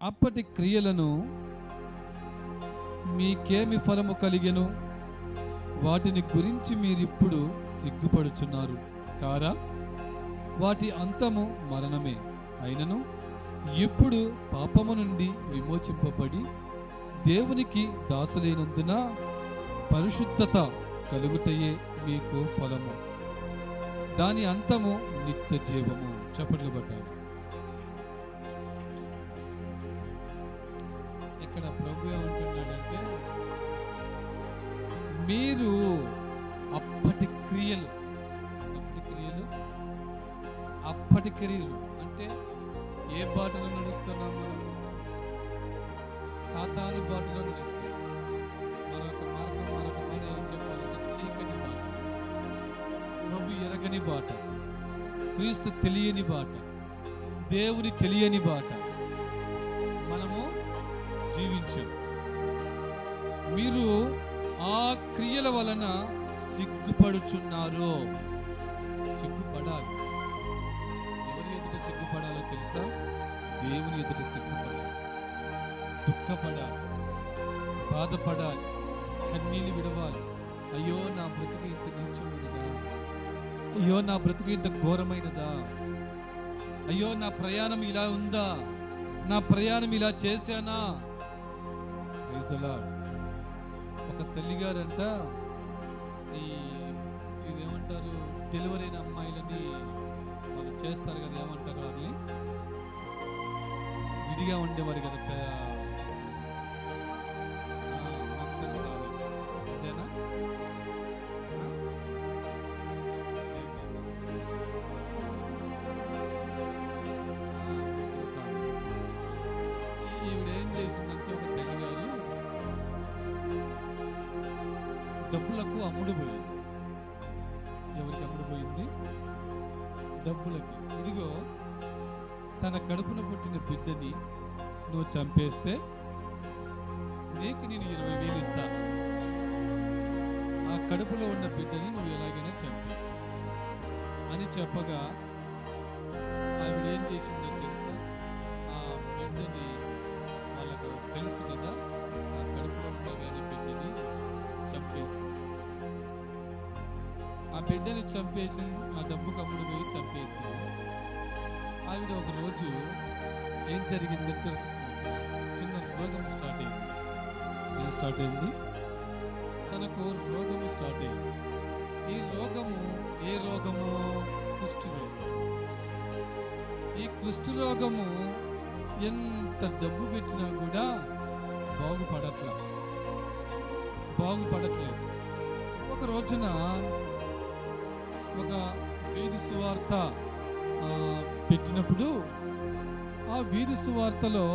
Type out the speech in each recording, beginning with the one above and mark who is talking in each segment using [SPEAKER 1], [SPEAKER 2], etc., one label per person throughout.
[SPEAKER 1] అప్పటి క్రియలను మీకేమి ఫలము కలిగెను? వాటిని గురించి మీరిప్పుడు సిగ్గుపడుచున్నారు కారా? వాటి అంతము మరణమే. అయినను ఇప్పుడు పాపము నుండి విమోచింపబడి దేవునికి దాసులైనందున పరిశుద్ధత కలుగుటయే మీకు ఫలము. దాని అంతము నిత్య జీవము. చప్పట్లు కొట్టాలి. ఇక్కడ ప్రభు ఏమంటున్నాడంటే, మీరు అప్పటి క్రియలు అంటే ఏ బాటలో నడుస్తున్నాం? మనము సాతాను బాటలో నడుస్తున్నాం. మరొక మాట ఏం చెప్పాలంటే చీకటి బాట, ప్రభు ఎరగని బాట, క్రీస్తు తెలియని బాట, దేవుని తెలియని బాట మనము జీవించాం. మీరు ఆ క్రియల వలన సిగ్గుపడుచున్నారు. సిగ్గుపడాలి. ఎవరి ఎదుట సిగ్గుపడాలో తెలుసా? దేవుని ఎదుట సిగ్గుపడాలి, దుఃఖపడాలి, బాధపడాలి, కన్నీళ్ళు విడవాలి. అయ్యో నా బ్రతుకు ఇంత నీచమైనదా? అయ్యో నా బ్రతుకు ఇంత ఘోరమైనదా? అయ్యో నా ప్రయాణం ఇలా ఉందా? నా ప్రయాణం ఇలా చేశానా? ఒక తల్లిగారంట ఇదేమంటారు, డెలివరీ అయిన అమ్మాయిలని వాళ్ళు చేస్తారు కదా, ఏమంటారు వాళ్ళని? విడిగా ఉండేవారు కదా, అదేనా? ఈవిడేం చేసిందంటే, ఒక తల్లిగారు డబ్బులకు అమ్ముడు పోయింది. ఎవరికి అమ్ముడు పోయింది? డబ్బులకి. ఇదిగో తన కడుపున పుట్టిన బిడ్డని నువ్వు చంపేస్తే నీకు నేను 20,000 ఇస్తా. ఆ కడుపులో ఉన్న బిడ్డని నువ్వు ఎలాగైనా చంపే అని చెప్పగా ఆవిడ ఏం చేసిందో తెలుసా? ఆ బిడ్డని, వాళ్ళకు తెలుసు కదా, ఆ కడుపులో ఉండగానే బిడ్డని చంపేసి, ఆ బిడ్డని చంపేసి, ఆ డబ్బు కమ్ముడు పోయి చంపేసి, ఆవిడ ఒక రోజు ఏం జరిగిందంటే చిన్న రోగం స్టార్ట్ అయింది. ఏం స్టార్ట్ అయింది? తనకు రోగము స్టార్ట్ అయింది. ఈ రోగము ఏ రోగము? కుష్ఠరోగం. ఈ కుష్ఠరోగము ఎంత డబ్బు పెట్టినా కూడా బాగుపడట్లేదు. ఒక రోజున ఒక వీధి సువార్త పెట్టినప్పుడు, ఆ వీధి సువార్తలో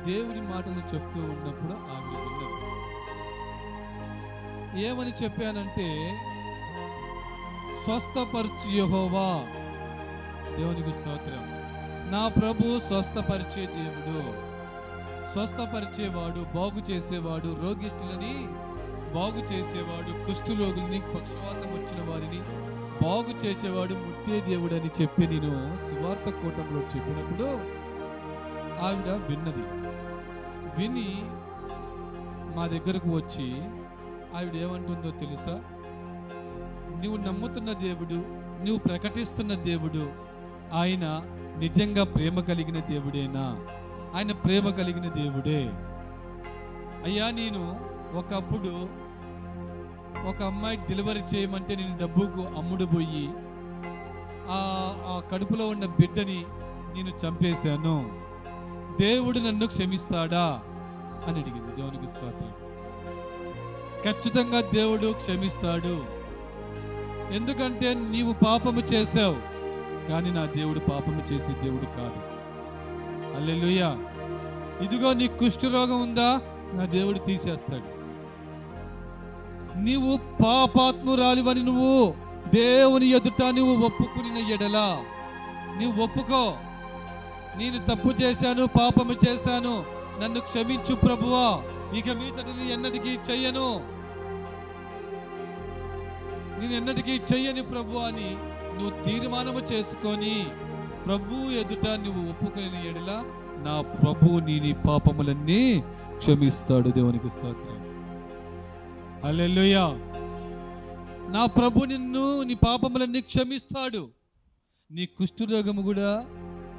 [SPEAKER 1] దేవుని మాటలు చెప్తూ ఉన్నప్పుడు ఆవిడ విన్నది. ఏమని చెప్పానంటే, స్వస్థపరచు యెహోవా. దేవునికి స్తోత్రం. నా ప్రభు స్వస్థపరిచే దేవుడు, స్వస్థపరిచేవాడు, బాగు చేసేవాడు, రోగిష్ఠులని బాగు చేసేవాడు, కుష్ఠరోగుల్ని, పక్షవాతం వచ్చిన వారిని బాగు చేసేవాడు, ముట్టే దేవుడు అని చెప్పి నేను సువార్త కూటంలో చెప్పినప్పుడు ఆవిడ విని మా దగ్గరకు వచ్చి ఆవిడ ఏమంటుందో తెలుసా? నువ్వు నమ్ముతున్న దేవుడు, నువ్వు ప్రకటిస్తున్న దేవుడు, ఆయన నిజంగా ప్రేమ కలిగిన దేవుడేనా? ఆయన ప్రేమ కలిగిన దేవుడే. అయ్యా, నేను ఒకప్పుడు ఒక అమ్మాయి డెలివరీ చేయమంటే నేను డబ్బుకు అమ్ముడు పోయి ఆ కడుపులో ఉన్న బిడ్డని నేను చంపేశాను. దేవుడు నన్ను క్షమిస్తాడా అని అడిగింది. దేవునికి స్తోత్రం. ఖచ్చితంగా దేవుడు క్షమిస్తాడు. ఎందుకంటే నీవు పాపము చేశావు, కానీ నా దేవుడు పాపము చేసే దేవుడు కాదు. హల్లెలూయా. ఇదిగో నీ కుష్ఠరోగం ఉందా, నా దేవుడు తీసేస్తాడు. నీవు పాపాత్మురాలివని నువ్వు దేవుని ఎదుట నువ్వు ఒప్పుకుని ఎడలా, నీవు ఒప్పుకో, నేను తప్పు చేశాను, పాపము చేశాను, నన్ను క్షమించు ప్రభువా, ఇక మీదట నేను ఎన్నటికీ చెయ్యను, నేను ఎన్నటికీ చెయ్యని ప్రభు అని నువ్వు తీర్మానము చేసుకొని ప్రభు ఎదుట నువ్వు ఒప్పుకునే ఎడల నా ప్రభువు నీ పాపములన్నీ క్షమిస్తాడు. దేవునికి స్తోత్రం. హల్లెలూయా. నా ప్రభు నిన్ను నీ పాపములన్నీ క్షమిస్తాడు, నీ కుష్ఠరోగము కూడా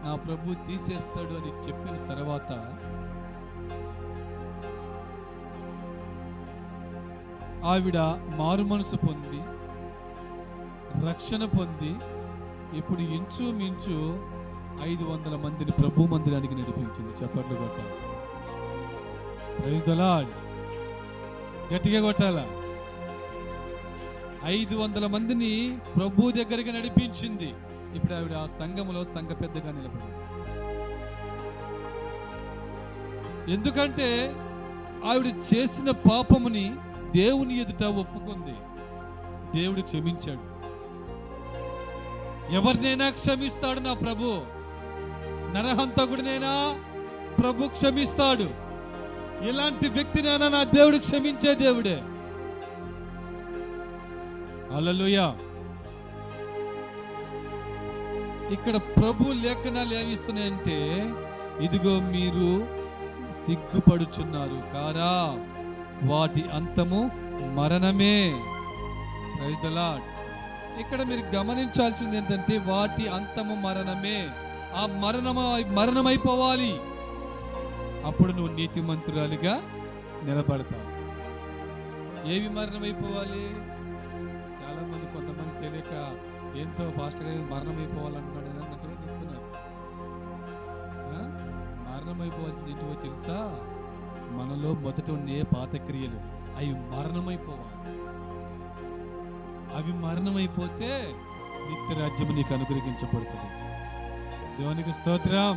[SPEAKER 1] నా ప్రభు తీసేస్తాడు అని చెప్పిన తర్వాత ఆవిడ మారు మనసు పొంది రక్షణ పొంది ఇప్పుడు ఇంచుమించు 500 మందిని ప్రభు మందిరానికి నడిపించింది. చప్పట్లు కొట్టాలి. Praise the lord. గట్టిగా కొట్టాలా. 500 మందిని ప్రభు దగ్గరికి నడిపించింది. ఇప్పుడు ఆవిడ ఆ సంఘములో సంఘ పెద్దగా నిలబడింది. ఎందుకంటే ఆవిడ చేసిన పాపముని దేవుని ఎదుట ఒప్పుకుంది. దేవుడు క్షమించాడు. ఎవరినైనా క్షమిస్తాడు నా ప్రభు. నరహంతకుడినైనా ప్రభు క్షమిస్తాడు. ఇలాంటి వ్యక్తినైనా నా దేవుడు క్షమించే దేవుడే. హల్లెలూయా. ఇక్కడ ప్రభు లేఖనాలు ఏమిస్తున్నాయంటే, ఇదిగో మీరు సిగ్గుపడుచున్నారు కారా, వాటి అంతము మరణమే. Praise the lord. ఇక్కడ మీరు గమనించాల్సింది ఏంటంటే, వాటి అంతము మరణమే. ఆ మరణమైపోవాలి. అప్పుడు నువ్వు నీతిమంతురాలిగా నిలబడతావు. ఏవి మరణమైపోవాలి? చాలా మంది కొంతమంది తెలియక ఏంటో పాస్టర్ గారి మరణమైపోవాలన్నాడు అన్నట్టుగా చూస్తున్నారు. మరణమైపోవాల్సింది ఏంటో తెలుసా? మనలో మొదట ఉండే పాత క్రియలు అవి మరణమైపోవాలి. అవి మరణమైపోతే నిత్య రాజ్యం నీకు అనుగ్రహించబడుతుంది. దేవునికి స్తోత్రం.